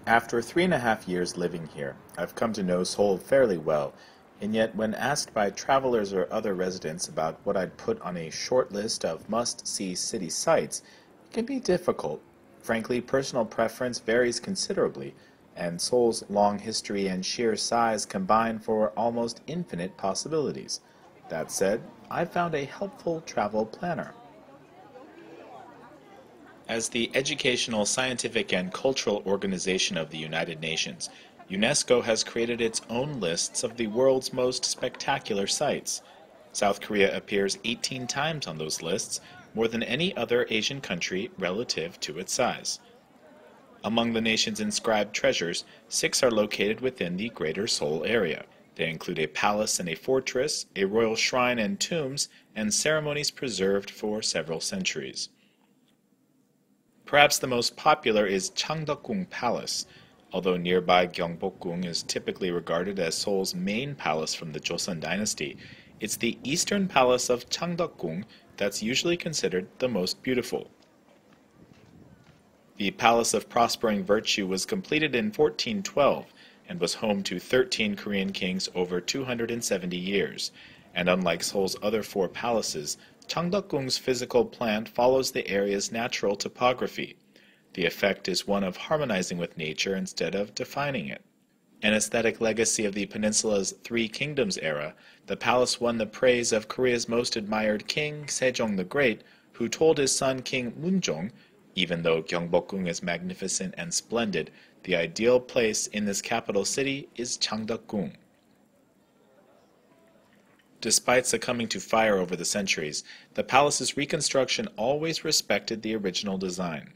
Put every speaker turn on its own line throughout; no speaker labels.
After 3.5 years living here, I've come to know Seoul fairly well, and yet when asked by travelers or other residents about what I'd put on a short list of must-see city sites, it can be difficult. Frankly, personal preference varies considerably, and Seoul's long history and sheer size combine for almost infinite possibilities. That said, I've found a helpful travel planner. As the educational, scientific, and cultural organization of the United Nations, UNESCO has created its own lists of the world's most spectacular sites. South Korea appears 18 times on those lists, more than any other Asian country relative to its size. Among the nation's inscribed treasures, 6 are located within the Greater Seoul area. They include a palace and a fortress, a royal shrine and tombs, and ceremonies preserved for several centuries. Perhaps the most popular is Changdeokgung Palace. Although nearby Gyeongbokgung is typically regarded as Seoul's main palace from the Joseon dynasty, it's the eastern palace of Changdeokgung that's usually considered the most beautiful. The Palace of Prospering Virtue was completed in 1412 and was home to 13 Korean kings over 270 years, and unlike Seoul's other 4 palaces, Changdeokgung's physical plan follows the area's natural topography. The effect is one of harmonizing with nature instead of defining it. An aesthetic legacy of the peninsula's Three Kingdoms era, the palace won the praise of Korea's most admired king, Sejong the Great, who told his son King Munjong, "Even though Gyeongbokgung is magnificent and splendid, the ideal place in this capital city is Changdeokgung." Despite succumbing to fire over the centuries, the palace's reconstruction always respected the original design.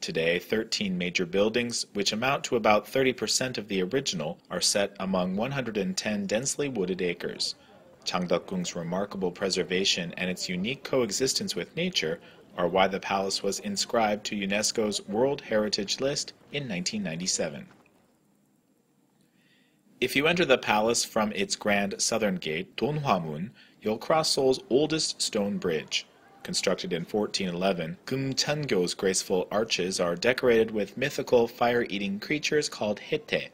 Today, 13 major buildings, which amount to about 30% of the original, are set among 110 densely wooded acres. Changdeokgung's remarkable preservation and its unique coexistence with nature are why the palace was inscribed to UNESCO's World Heritage List in 1997. If you enter the palace from its grand southern gate, Donhwamun, you'll cross Seoul's oldest stone bridge. Constructed in 1411, Gumcheonggo's graceful arches are decorated with mythical fire-eating creatures called Hete.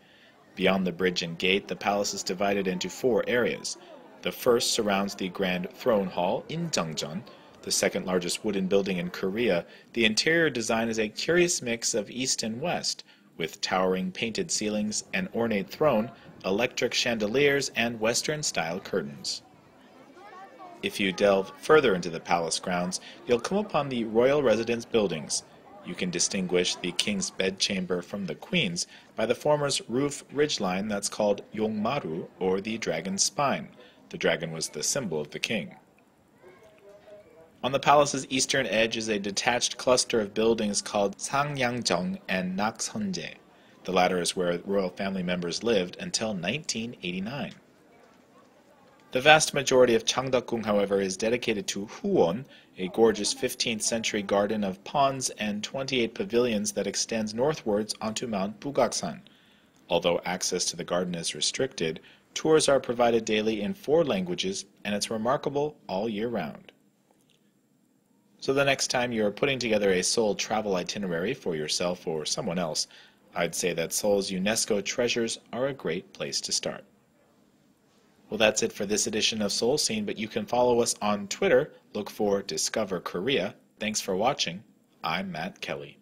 Beyond the bridge and gate, the palace is divided into 4 areas. The first surrounds the Grand Throne Hall in Jangjeon, the second largest wooden building in Korea. The interior design is a curious mix of east and west, with towering painted ceilings, an ornate throne, electric chandeliers, and Western-style curtains. If you delve further into the palace grounds, you'll come upon the royal residence buildings. You can distinguish the king's bedchamber from the queen's by the former's roof ridgeline that's called Yongmaru, or the dragon's spine. The dragon was the symbol of the king. On the palace's eastern edge is a detached cluster of buildings called Sangyangjeong and Nakseonje. The latter is where royal family members lived until 1989. The vast majority of Changdeokgung, however, is dedicated to Huwon, a gorgeous 15th century garden of ponds and 28 pavilions that extends northwards onto Mount Bugaksan. Although access to the garden is restricted, tours are provided daily in 4 languages, and it's remarkable all year round. So the next time you're putting together a Seoul travel itinerary for yourself or someone else, I'd say that Seoul's UNESCO treasures are a great place to start. Well, that's it for this edition of Seoul Scene, but you can follow us on Twitter. Look for Discover Korea. Thanks for watching. I'm Matt Kelly.